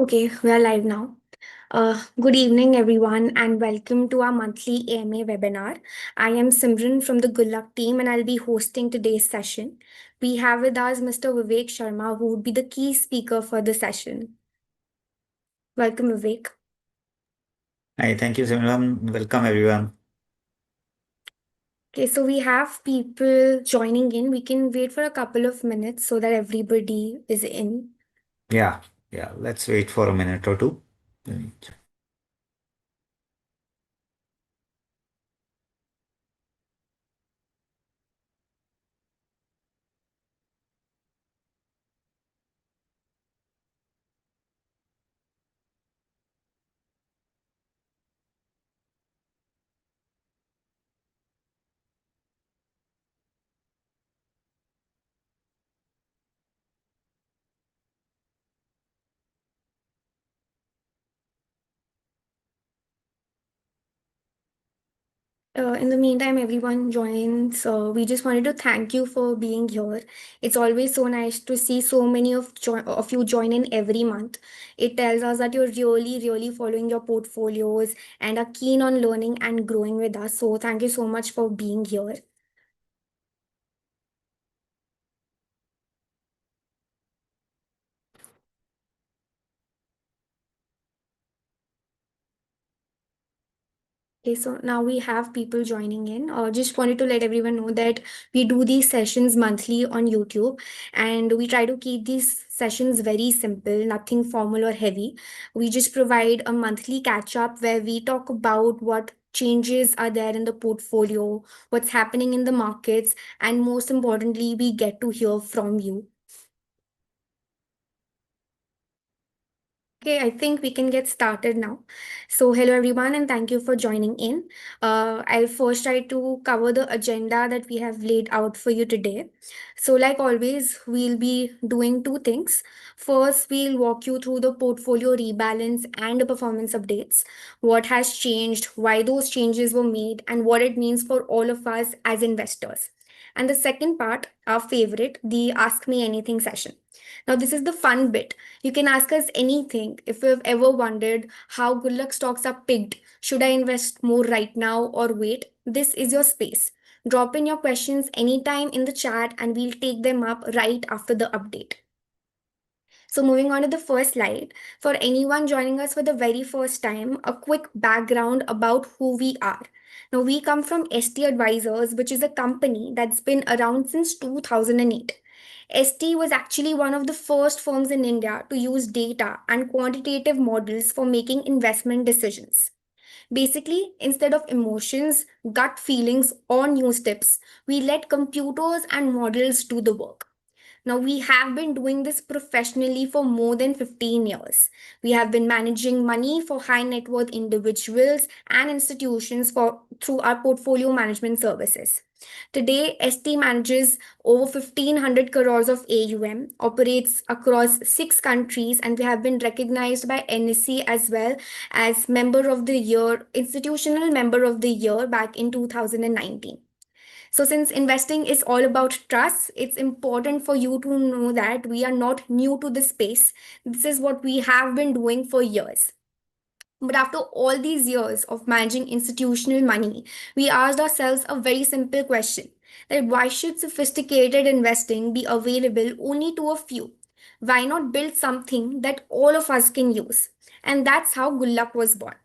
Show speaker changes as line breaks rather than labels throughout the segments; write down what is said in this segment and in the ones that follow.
Okay, we are live now. Good evening, everyone, and welcome to our monthly AMA webinar. I am Simran from the Gulaq team, and I'll be hosting today's session. We have with us Mr. Vivek Sharma, who would be the key speaker for the session. Welcome, Vivek.
Hi, thank you, Simran. Welcome, everyone.
Okay, so we have people joining in. We can wait for a couple of minutes so that everybody is in.
Yeah, let's wait for a minute or two.
In the meantime, everyone joins. We just wanted to thank you for being here. It's always so nice to see so many of you join in every month. It tells us that you're really following your portfolios and are keen on learning and growing with us. So thank you so much for being here. Okay, so now we have people joining in. Just wanted to let everyone know that we do these sessions monthly on YouTube, and we try to keep these sessions very simple, nothing formal or heavy. We just provide a monthly catch up where we talk about what changes are there in the portfolio, what's happening in the markets, and most importantly, we get to hear from you. Okay, I think we can get started now. So, hello everyone, and thank you for joining in. I'll first try to cover the agenda that we have laid out for you today. So, like always, we'll be doing two things. First, we'll walk you through the portfolio rebalance and the performance updates, what has changed, why those changes were made, and what it means for all of us as investors. And the second part, our favorite, the Ask Me Anything session. Now, this is the fun bit. You can ask us anything. If you've ever wondered how good luck stocks are picked, should I invest more right now or wait? This is your space. Drop in your questions anytime in the chat and we'll take them up right after the update. So, moving on to the first slide, for anyone joining us for the very first time, a quick background about who we are. Now, we come from ST Advisors, which is a company that's been around since 2008. ST was actually one of the first firms in India to use data and quantitative models for making investment decisions. Basically, instead of emotions, gut feelings, or news tips, we let computers and models do the work. Now, we have been doing this professionally for more than 15 years. We have been managing money for high net worth individuals and institutions through our portfolio management services. Today, ST manages over 1,500 crores of AUM, operates across 6 countries, and we have been recognized by NSE as well as Member of the Year, Institutional Member of the Year back in 2019. So, since investing is all about trust, it's important for you to know that we are not new to this space. This is what we have been doing for years. But after all these years of managing institutional money, we asked ourselves a very simple question, that why should sophisticated investing be available only to a few? Why not build something that all of us can use? And that's how Gulaq was born.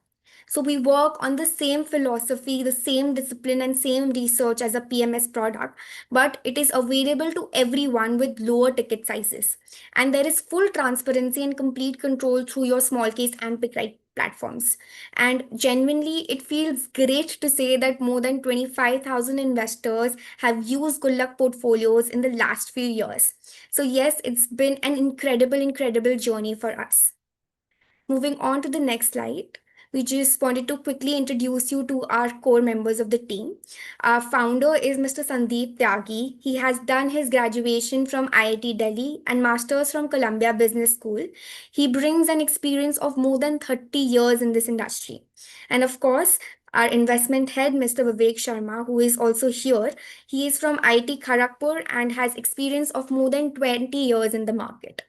So we work on the same philosophy, the same discipline, and same research as a PMS product, but it is available to everyone with lower ticket sizes. And there is full transparency and complete control through your small case and pick right platforms. And genuinely, it feels great to say that more than 25,000 investors have used Gulaq portfolios in the last few years. So, yes, it's been an incredible journey for us. Moving on to the next slide, we just wanted to quickly introduce you to our core members of the team. Our founder is Mr. Sandeep Tyagi. He has done his graduation from IIT Delhi and master's from Columbia Business School. He brings an experience of more than 30 years in this industry. And of course, our investment head, Mr. Vivek Sharma, who is also here, he is from IIT Kharagpur and has experience of more than 20 years in the market.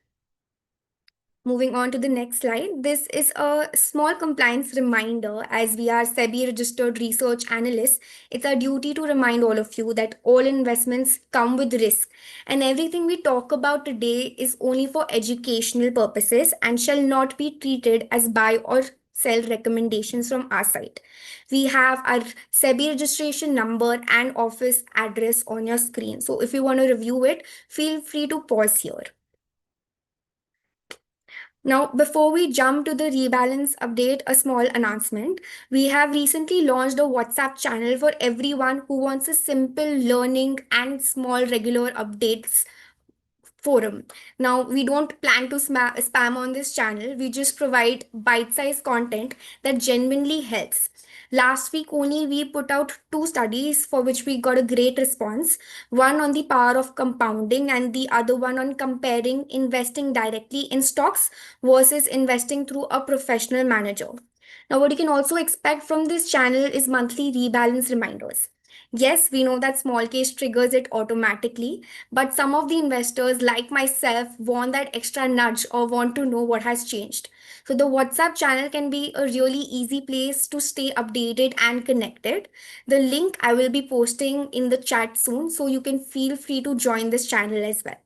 Moving on to the next slide. This is a small compliance reminder. As we are SEBI registered research analysts, it's our duty to remind all of you that all investments come with risk, and everything we talk about today is only for educational purposes and shall not be treated as buy or sell recommendations from our side. We have our SEBI registration number and office address on your screen. So if you want to review it, feel free to pause here. Now, before we jump to the rebalance update, a small announcement. We have recently launched a WhatsApp channel for everyone who wants a simple learning and small regular updates forum. Now, we don't plan to spam on this channel. We just provide bite-sized content that genuinely helps. Last week only, we put out two studies for which we got a great response. One on the power of compounding, and the other one on comparing investing directly in stocks versus investing through a professional manager. Now, what you can also expect from this channel is monthly rebalance reminders. Yes, we know that small case triggers it automatically, but some of the investors, like myself, want that extra nudge or want to know what has changed. So, the WhatsApp channel can be a really easy place to stay updated and connected. The link I will be posting in the chat soon, so you can feel free to join this channel as well.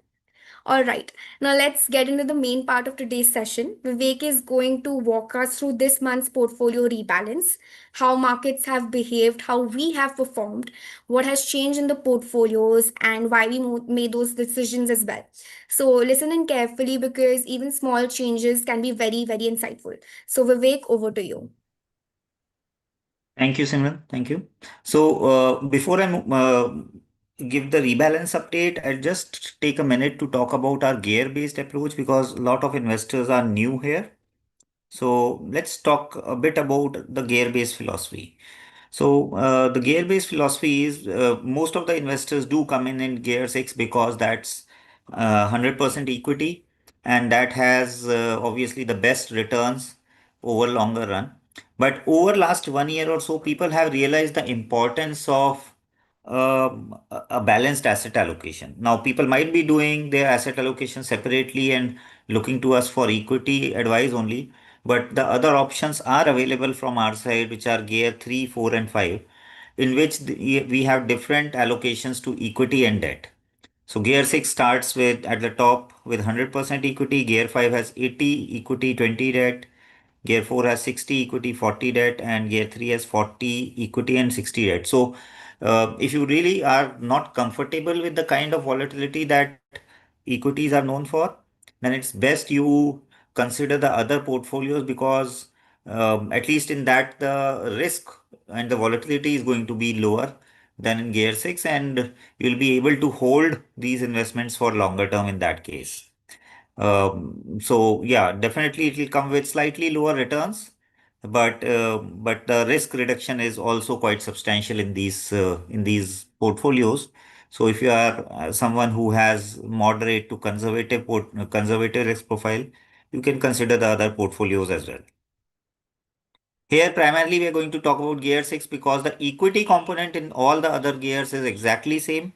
All right, now let's get into the main part of today's session. Vivek is going to walk us through this month's portfolio rebalance, how markets have behaved, how we have performed, what has changed in the portfolios, and why we made those decisions as well. So, listen in carefully because even small changes can be very, very insightful. So, Vivek, over to you.
Thank you, Simran. Thank you. So, before give the rebalance update, I'll just take a minute to talk about our gear-based approach because a lot of investors are new here. So, let's talk a bit about the gear-based philosophy. So, the gear-based philosophy is most of the investors do come in gear six because that's 100% equity and that has obviously the best returns over longer run. But over last 1 year or so, people have realized the importance of a balanced asset allocation. Now, people might be doing their asset allocation separately and looking to us for equity advice only, but the other options are available from our side, which are Gear 3, 4, and 5, in which we have different allocations to equity and debt. So Gear 6 starts with at the top with 100% equity, Gear 5 has 80 equity, 20 debt, Gear 4 has 60 equity, 40 debt, and Gear 3 has 40 equity and 60 debt. So if you really are not comfortable with the kind of volatility that equities are known for, then it's best you consider the other portfolios because at least in that the risk and the volatility is going to be lower than in Gear 6 and you'll be able to hold these investments for longer term in that case. So yeah, definitely it will come with slightly lower returns, but the risk reduction is also quite substantial in these portfolios. So if you are someone who has moderate to conservative risk profile, you can consider the other portfolios as well. Here, primarily, we are going to talk about Gear 6 because the equity component in all the other gears is exactly same.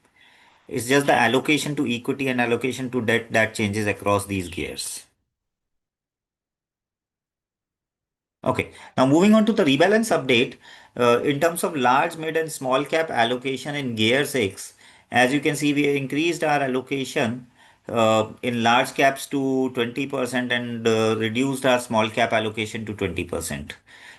It's just the allocation to equity and allocation to debt that changes across these gears. Okay, now moving on to the rebalance update. In terms of large, mid, and small cap allocation in Gear 6, as you can see, we increased our allocation in large caps to 20% and reduced our small cap allocation to 20%.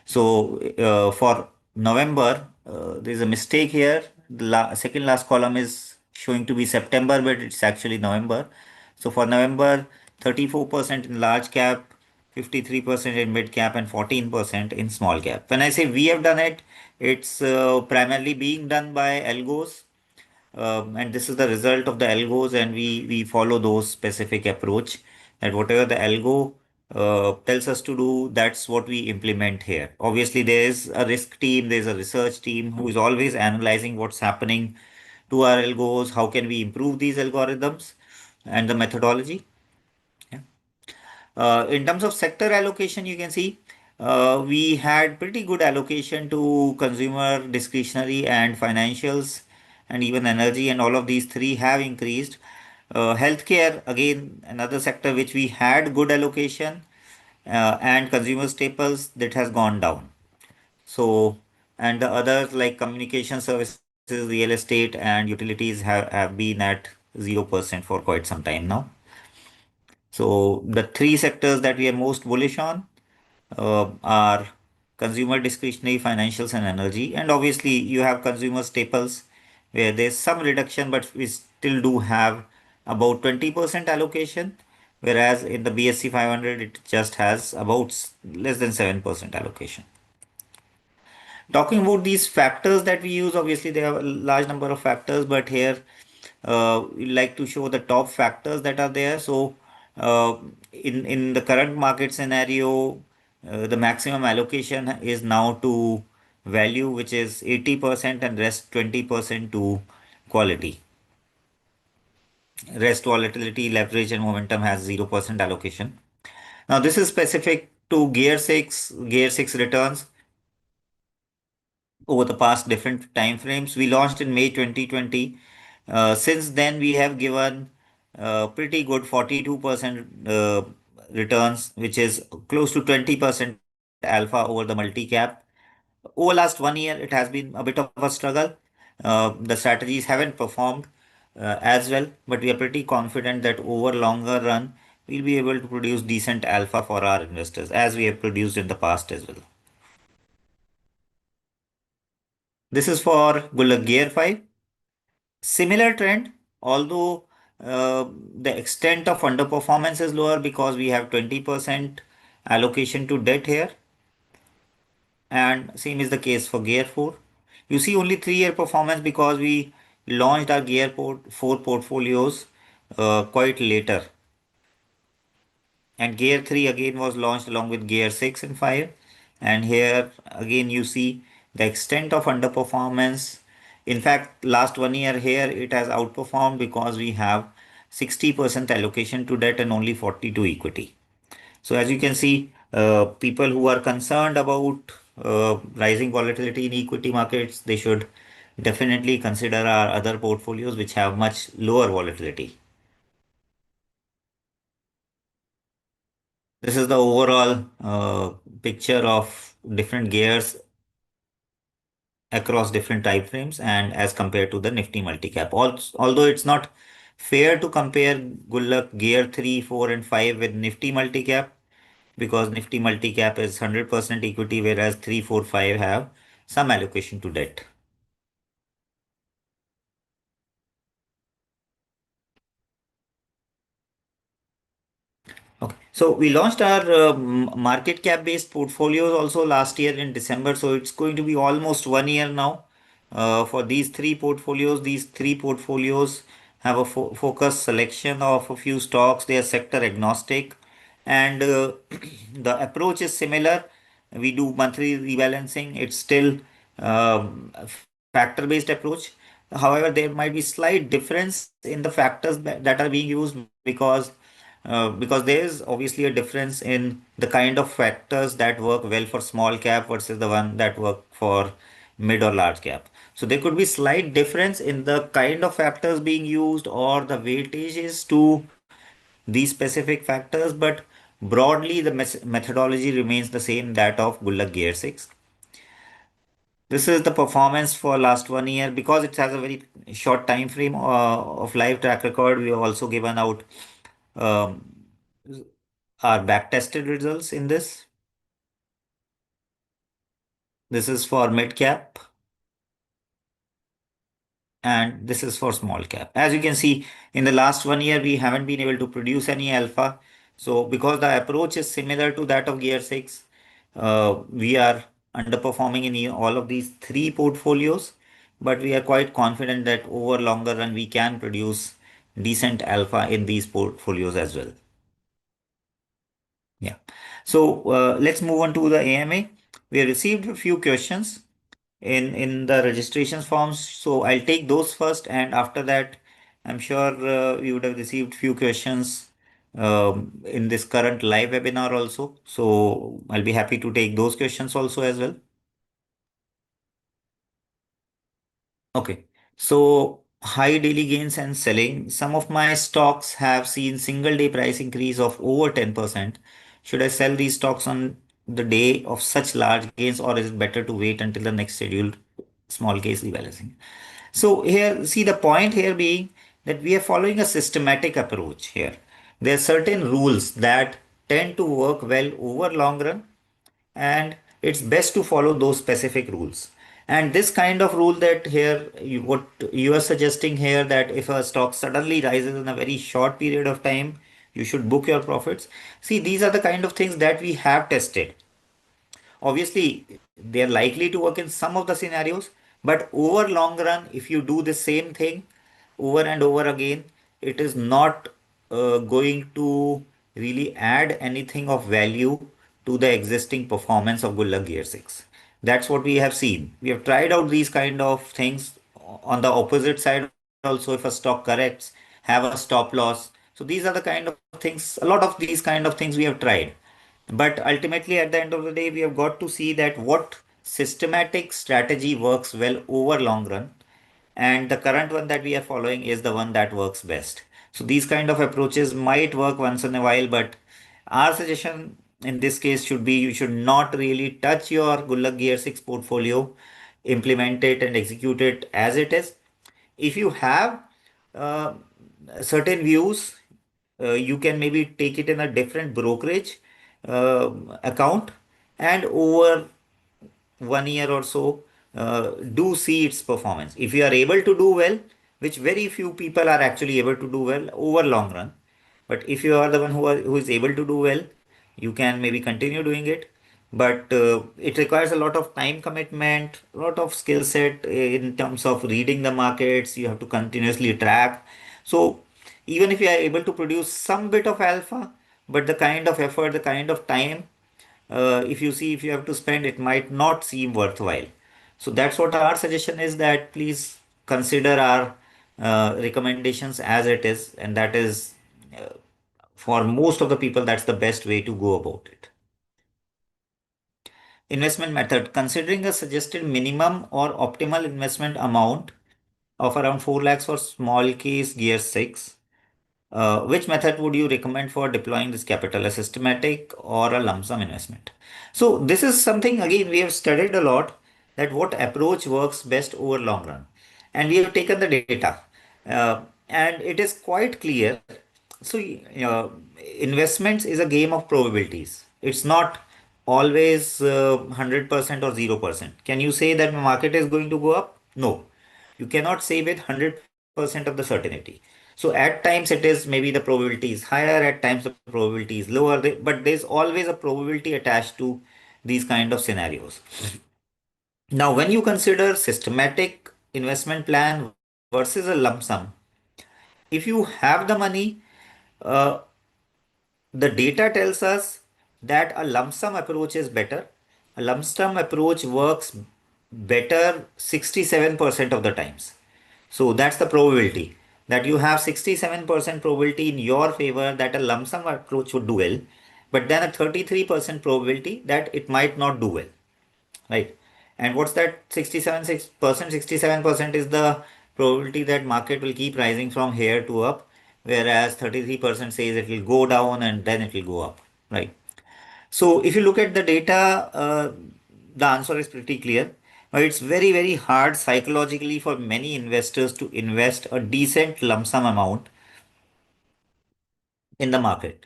So for November, there's a mistake here. The second last column is showing to be September, but it's actually November. So for November, 34% in large cap, 53% in mid cap, and 14% in small cap. When I say we have done it, it's primarily being done by algos. And this is the result of the algos, and we follow those specific approach. That whatever the algo tells us to do, that's what we implement here. Obviously, there is a risk team, there's a research team who is always analyzing what's happening to our algos, how can we improve these algorithms and the methodology. Yeah. In terms of sector allocation, you can see we had pretty good allocation to consumer discretionary and financials and even energy, and all of these three have increased. Healthcare, again, another sector which we had good allocation, and consumer staples that has gone down. So, and the others like communication services, real estate, and utilities have been at 0% for quite some time now. So, the three sectors that we are most bullish on are consumer discretionary, financials, and energy. And obviously, you have consumer staples where there's some reduction, but we still do have about 20% allocation. Whereas in the BSC 500, it just has about less than 7% allocation. Talking about these factors that we use, obviously there are a large number of factors, but here we like to show the top factors that are there. So uh, in the current market scenario, the maximum allocation is now to value, which is 80%, and rest 20% to quality. Rest volatility, leverage, and momentum has 0% allocation. Now this is specific to Gear 6 returns over the past different time frames. We launched in May 2020. Since then, we have given pretty good 42% returns, which is close to 20% alpha over the multi-cap. Over last 1 year, it has been a bit of a struggle. The strategies haven't performed as well, but we are pretty confident that over longer run, we'll be able to produce decent alpha for our investors, as we have produced in the past as well. This is for Gulaq Gear 5. Similar trend, although the extent of underperformance is lower because we have 20% allocation to debt here, and same is the case for Gear 4. You see only 3-year performance because we launched our 4 portfolios quite later. And Gear 3 again was launched along with Gear 6 and 5. And here again you see the extent of underperformance. In fact, last 1 year here it has outperformed because we have 60% allocation to debt and only 40 to equity. So as you can see, people who are concerned about rising volatility in equity markets, they should definitely consider our other portfolios which have much lower volatility. This is the overall picture of different gears across different time frames and as compared to the Nifty multi-cap. Although it's not fair to compare Gulaq Gear 3, 4 and 5 with Nifty multi-cap because Nifty multi-cap is 100% equity whereas 3, 4, 5 have some allocation to debt. Okay. So we launched our market cap based portfolios also last year in December. So it's going to be almost 1 year now for these three portfolios. These three portfolios have a focused selection of a few stocks. They are sector agnostic, and the approach is similar. We do monthly rebalancing. It's still a factor based approach. However, there might be slight difference in the factors that are being used because there is obviously a difference in the kind of factors that work well for small cap versus the one that work for mid or large cap. So there could be slight difference in the kind of factors being used or the weightages to these specific factors, but broadly the methodology remains the same, that of Gulaq Gear 6. This is the performance for last 1 year because it has a very short time frame of live track record. We have also given out um, our back tested results in this. This is for mid cap and this is for small cap. As you can see, in the last 1 year, we haven't been able to produce any alpha. So because the approach is similar to that of Gear 6, we are underperforming in all of these three portfolios, but we are quite confident that over longer run, we can produce decent alpha in these portfolios as well. Yeah. So let's move on to the AMA. We received a few questions in the registrations forms. So I'll take those first, and after that, I'm sure you would have received few questions in this current live webinar also. So I'll be happy to take those questions also as well. Okay. So high daily gains and selling. Some of my stocks have seen single day price increase of over 10%. Should I sell these stocks on the day of such large gains, or is it better to wait until the next scheduled small case rebalancing? So here, see the point here being that we are following a systematic approach here. There are certain rules that tend to work well over long run, and it's best to follow those specific rules. And this kind of rule that here what you are suggesting here, that if a stock suddenly rises in a very short period of time, you should book your profits. See, these are the kind of things that we have tested. Obviously, they are likely to work in some of the scenarios, but over long run, if you do the same thing over and over again, it is not going to really add anything of value to the existing performance of Gullag Gear 6. That's what we have seen. We have tried out these kind of things on the opposite side also. If a stock corrects, have a stop loss. So these are the kind of things, a lot of these kind of things we have tried. But ultimately, at the end of the day, we have got to see that what systematic strategy works well over long run, and the current one that we are following is the one that works best. So these kind of approaches might work once in a while, but our suggestion in this case should be you should not really touch your Gullag Gear 6 portfolio, implement it and execute it as it is. If you have uh, certain views, you can maybe take it in a different brokerage account, and over 1 year or so, do see its performance. If you are able to do well, which very few people are actually able to do well over long run, but if you are the one who is able to do well, you can maybe continue doing it. But it requires a lot of time commitment, a lot of skill set in terms of reading the markets. You have to continuously track. So even if you are able to produce some bit of alpha, but the kind of effort, the kind of time, if you see, if you have to spend, it might not seem worthwhile. So that's what our suggestion is, that please consider our recommendations as it is, and that is uh, for most of the people, that's the best way to go about it. Investment method: considering a suggested minimum or optimal investment amount of around 4 lakhs for small case gear 6. Which method would you recommend for deploying this capital, a systematic or a lump sum investment? So this is something again we have studied a lot, that what approach works best over long run, and we have taken the data, and it is quite clear. So investments is a game of probabilities. It's not always 100% or 0%. Can you say that the market is going to go up? No, you cannot say with 100% of the certainty. So at times it is maybe the probability is higher, at times the probability is lower, but there's always a probability attached to these kind of scenarios. Now, when you consider systematic investment plan versus a lump sum, if you have the money, uh, the data tells us that a lump sum approach is better. A lump sum approach works better 67% of the times. So that's the probability, that you have 67% probability in your favor that a lump sum approach would do well, but then a 33% probability that it might not do well, right? And what's that 67%? 67% is the probability that market will keep rising from here to up, whereas 33% says it will go down and then it will go up, right? So if you look at the data, the answer is pretty clear. But it's very, very hard psychologically for many investors to invest a decent lump sum amount in the market.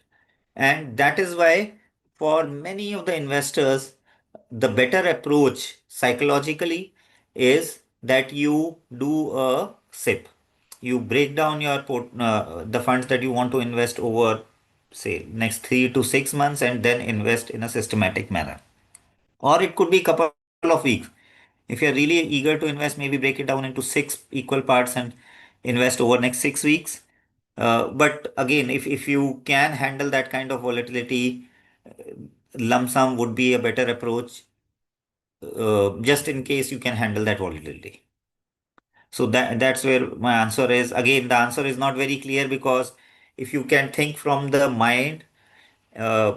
And that is why, for many of the investors, the better approach psychologically is that you do a SIP. You break down the funds that you want to invest over, say, next 3 to 6 months, and then invest in a systematic manner. Or it could be a couple of weeks. If you're really eager to invest, maybe break it down into six equal parts and invest over next 6 weeks. But again, if you can handle that kind of volatility, lump sum would be a better approach, just in case you can handle that volatility. So that's where my answer is. Again, the answer is not very clear, because if you can think from the mind,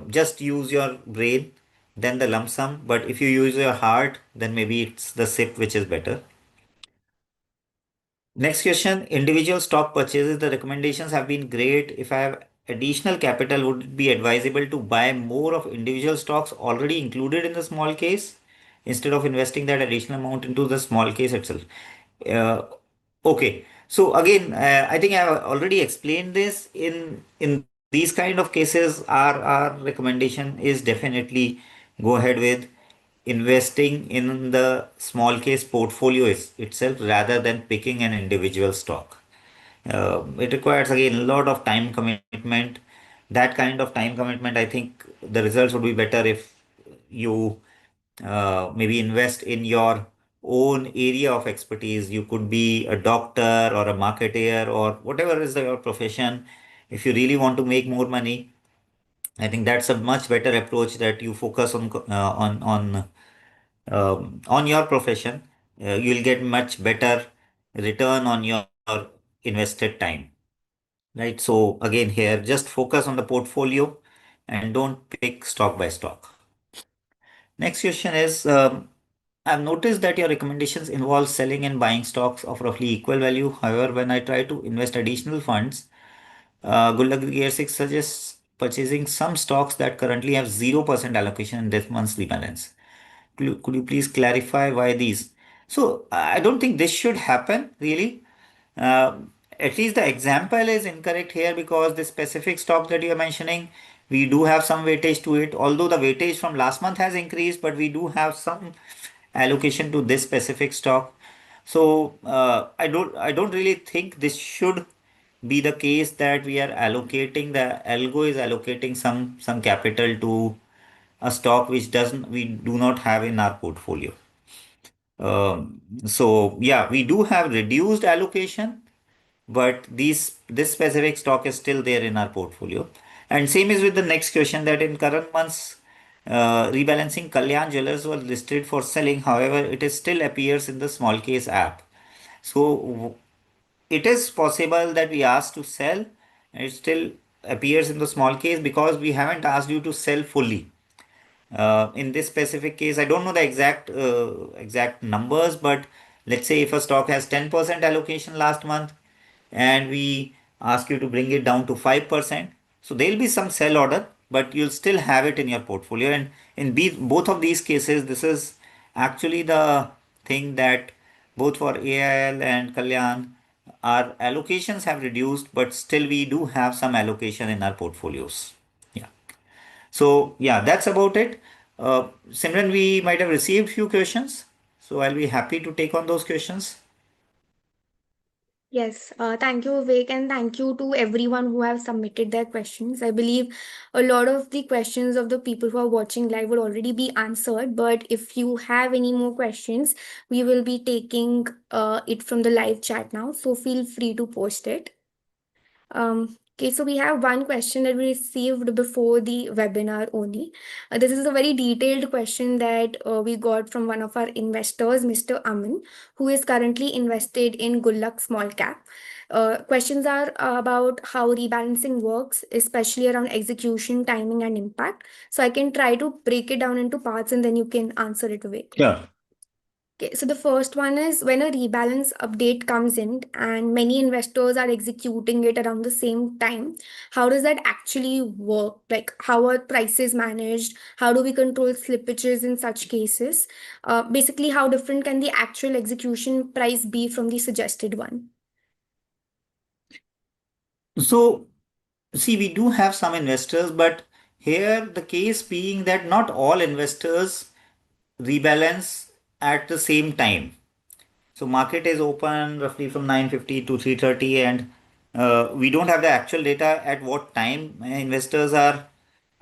just use your brain, then the lump sum. But if you use your heart, then maybe it's the SIP which is better. Next question, individual stock purchases. The recommendations have been great. If I have additional capital, would it be advisable to buy more of individual stocks already included in the small case instead of investing that additional amount into the small case itself? Uh, okay. So again, I think I have already explained this. In these kind of cases, our recommendation is definitely go ahead with investing in the small case portfolio itself rather than picking an individual stock. It requires again a lot of time commitment. That kind of time commitment, I think the results would be better if you maybe invest in your own area of expertise. You could be a doctor or a marketer or whatever is your profession. If you really want to make more money, I think that's a much better approach that you focus on your profession. You'll get much better return on your invested time, right? So again, here just focus on the portfolio and don't pick stock by stock. Next question is, I've noticed that your recommendations involve selling and buying stocks of roughly equal value. However, when I try to invest additional funds, Gulaq Gear 6 suggests purchasing some stocks that currently have 0% allocation in this month's rebalance. Could you please clarify why these? So I don't think this should happen really. At least the example is incorrect here because the specific stock that you are mentioning, we do have some weightage to it. Although the weightage from last month has increased, but we do have some allocation to this specific stock. So I don't really think this should be the case that we are allocating the algo is allocating some capital to a stock which doesn't we do not have in our portfolio. So yeah, we do have reduced allocation, but this specific stock is still there in our portfolio. And same is with the next question that in current months, rebalancing Kalyan Jewelers was listed for selling. However, it is still appears in the small case app. So it is possible that we asked to sell and it still appears in the small case because we haven't asked you to sell fully. In this specific case, I don't know the exact numbers, but let's say if a stock has 10% allocation last month and we ask you to bring it down to 5%, so there'll be some sell order, but you'll still have it in your portfolio. And in both of these cases, this is actually the thing that both for AIL and Kalyan, our allocations have reduced, but still we do have some allocation in our portfolios. Yeah. So yeah, that's about it. Simran, we might have received few questions, so I'll be happy to take on those questions.
Yes, thank you, Vivek, and thank you to everyone who have submitted their questions. I believe a lot of the questions of the people who are watching live would already be answered, but if you have any more questions, we will be taking it from the live chat now, so feel free to post it. Okay, so we have one question that we received before the webinar only. This is a very detailed question that we got from one of our investors, Mr. Amin, who is currently invested in Gulaq Small Cap. Questions are about how rebalancing works, especially around execution, timing, and impact. So I can try to break it down into parts and then you can answer it, Vivek.
Sure.
Okay, so the first one is when a rebalance update comes in and many investors are executing it around the same time, how does that actually work? Like, how are prices managed? How do we control slippages in such cases? Basically, how different can the actual execution price be from the suggested one?
So see, we do have some investors, but here the case being that not all investors rebalance at the same time. So market is open roughly from 9:50 to 3:30, and we don't have the actual data at what time investors are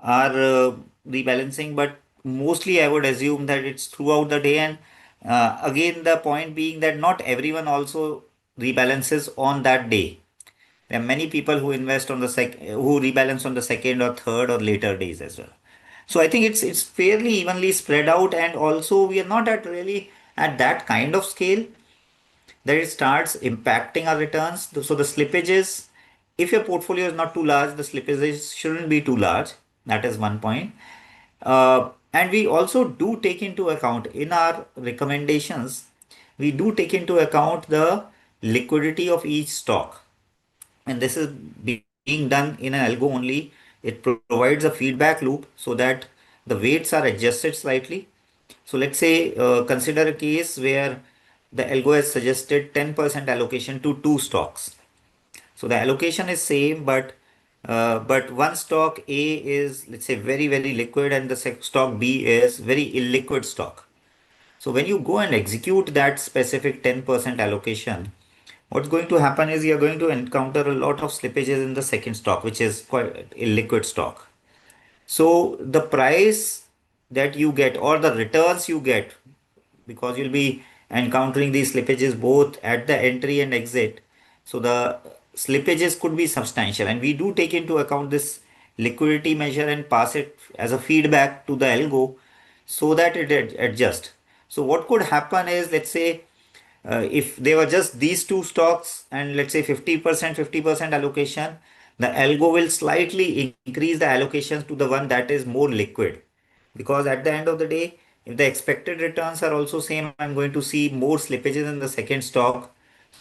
rebalancing, but mostly I would assume that it's throughout the day. And again, the point being that not everyone also rebalances on that day. There are many people who invest on the who rebalance on the second or third or later days as well. So I think it's fairly evenly spread out, and also we are not at really at that kind of scale that it starts impacting our returns. So the slippages, if your portfolio is not too large, the slippages shouldn't be too large. That is one point. And we also do take into account in our recommendations, we do take into account the liquidity of each stock. And this is being done in an algo only. It provides a feedback loop so that the weights are adjusted slightly. So let's say, consider a case where the algo has suggested 10% allocation to two stocks. So the allocation is same, but one stock A is, let's say, very very liquid, and the stock B is very illiquid stock. So when you go and execute that specific 10% allocation, what's going to happen is you're going to encounter a lot of slippages in the second stock, which is quite illiquid stock. So the price that you get or the returns you get, because you'll be encountering these slippages both at the entry and exit. So the slippages could be substantial, and we do take into account this liquidity measure and pass it as a feedback to the algo so that it adjusts. So what could happen is, let's say, if they were just these two stocks and let's say 50%, 50% allocation, the algo will slightly increase the allocations to the one that is more liquid. Because at the end of the day, if the expected returns are also same, I'm going to see more slippages in the second stock.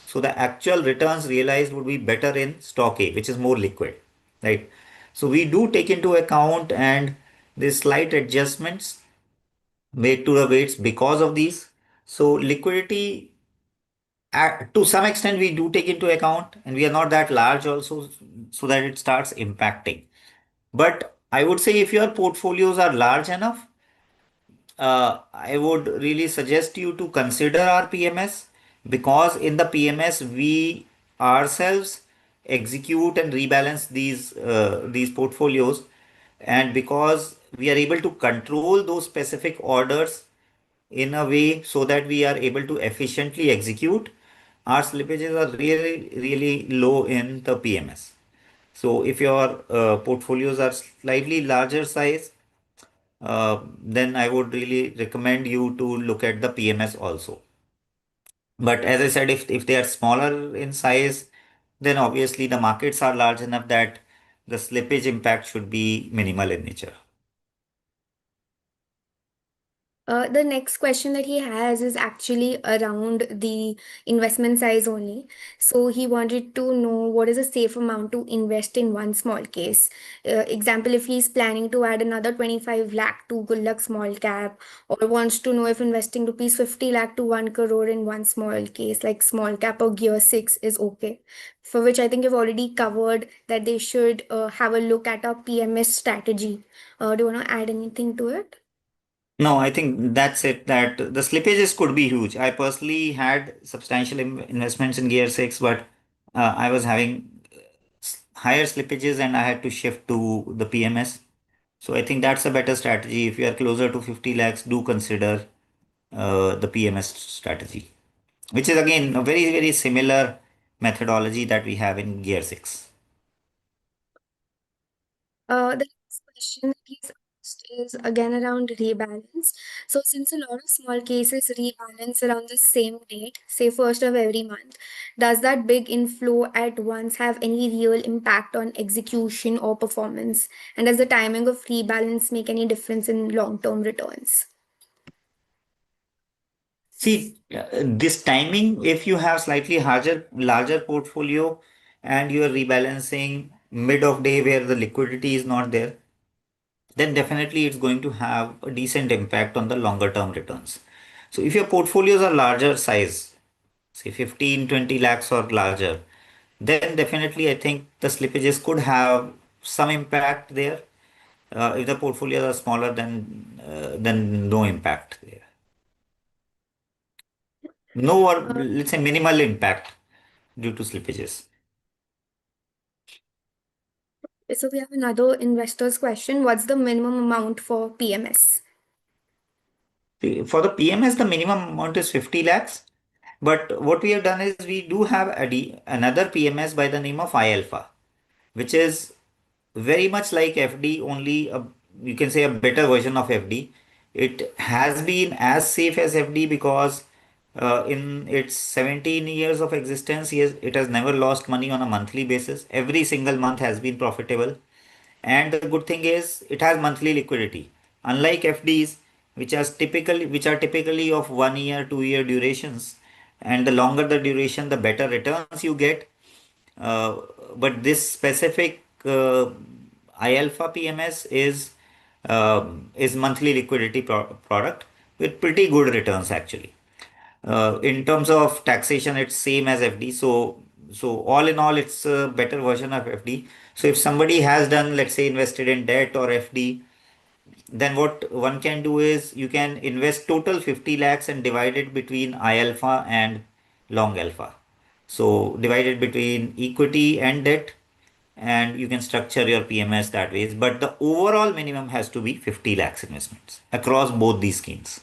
So the actual returns realized would be better in stock A, which is more liquid, right? So we do take into account and these slight adjustments made to the weights because of these. So liquidity, to some extent, we do take into account, and we are not that large also, so that it starts impacting. But I would say if your portfolios are large enough, I would really suggest you to consider our PMS, because in the PMS we ourselves execute and rebalance these portfolios, and because we are able to control those specific orders in a way so that we are able to efficiently execute, our slippages are really really low in the PMS. So if your portfolios are slightly larger size, then I would really recommend you to look at the PMS also. But as I said, if they are smaller in size, then obviously the markets are large enough that the slippage impact should be minimal in nature.
The next question that he has is actually around the investment size only. So he wanted to know what is a safe amount to invest in one small case. Example, if he's planning to add another 25 lakh to Gulaq small cap, or wants to know if investing rupees 50 lakh to 1 crore in one small case, like small cap or gear 6, is okay. For which I think you've already covered that they should have a look at a PMS strategy. Do you want to add anything to it?
No, I think that's it. That the slippages could be huge. I personally had substantial investments in Gear 6, but I was having higher slippages and I had to shift to the PMS. So I think that's a better strategy. If you are closer to 50 lakhs, do consider the PMS strategy, which is again a very, very similar methodology that we have in Gear 6.
The next question that he's asked is again around rebalance. So, since a lot of small cases rebalance around the same date, say first of every month, does that big inflow at once have any real impact on execution or performance? And does the timing of rebalance make any difference in long-term returns?
See, this timing, if you have slightly larger portfolio and you are rebalancing mid of day where the liquidity is not there, then definitely it's going to have a decent impact on the longer term returns. So if your portfolios are larger size, say 15, 20 lakhs or larger, then definitely I think the slippages could have some impact there. If the portfolios are smaller, then no impact there. No, or
Uh,
let's say minimal impact due to slippages.
so, we have another investor's question. What's the minimum amount for PMS?
For the PMS, the minimum amount is 50 lakhs. But what we have done is we do have another PMS by the name of iAlpha, which is very much like FD, only you can say a better version of FD. It has been as safe as FD because in its 17 years of existence, it has never lost money on a monthly basis. Every single month has been profitable. And the good thing is it has monthly liquidity. Unlike FDs, which are typically of 1 year, 2 year durations, and the longer the duration, the better returns you get. Uh, but this specific I alpha PMS is monthly liquidity product with pretty good returns actually. In terms of taxation, it's same as FD. So all in all, it's a better version of FD. So if somebody has done, let's say, invested in debt or FD, then what one can do is you can invest total 50 lakhs and divide it between I alpha and long alpha. So divide it between equity and debt, and you can structure your PMS that way. But the overall minimum has to be 50 lakhs investments across both these schemes.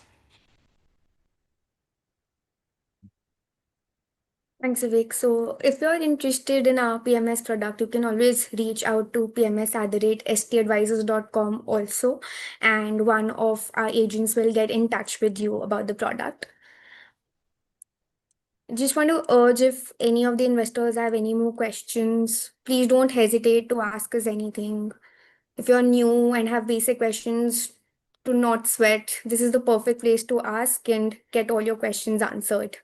Thanks, Vivek. So, if you're interested in our PMS product, you can always reach out to pms@stadvisors.com also, and one of our agents will get in touch with you about the product. Just want to urge, if any of the investors have any more questions, please don't hesitate to ask us anything. If you're new and have basic questions, do not sweat. This is the perfect place to ask and get all your questions answered.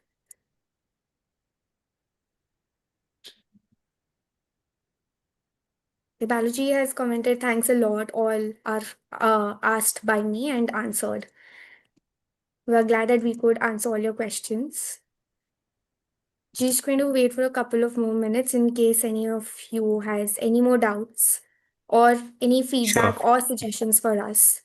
Balaji has commented, thanks a lot. All are asked by me and answered. We are glad that we could answer all your questions. Just going to wait for a couple of more minutes in case any of you has any more doubts or any
Sure.
feedback or suggestions for us.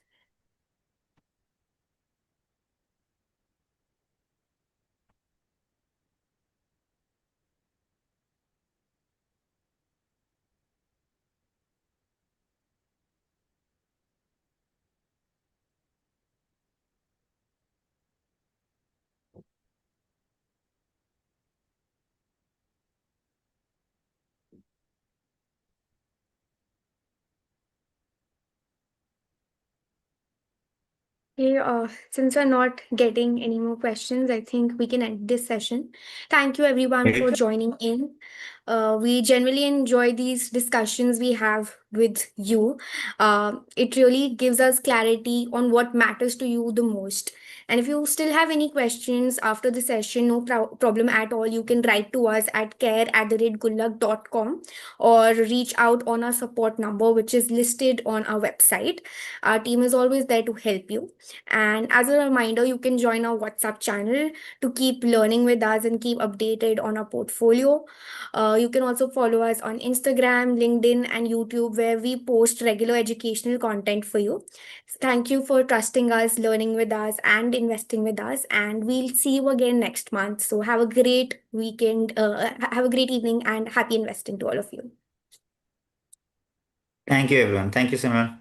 Okay, since we're not getting any more questions, I think we can end this session. Thank you everyone for
Great.
joining in. We generally enjoy these discussions we have with you. It really gives us clarity on what matters to you the most. And if you still have any questions after the session, no problem at all. You can write to us at care@gulaq.com or reach out on our support number, which is listed on our website. Our team is always there to help you. And as a reminder, you can join our WhatsApp channel to keep learning with us and keep updated on our portfolio. You can also follow us on Instagram, LinkedIn, and YouTube, where we post regular educational content for you. Thank you for trusting us, learning with us, and investing with us. And we'll see you again next month. So have a great weekend, have a great evening, and happy investing to all of you.
Thank you, everyone. Thank you, Simran.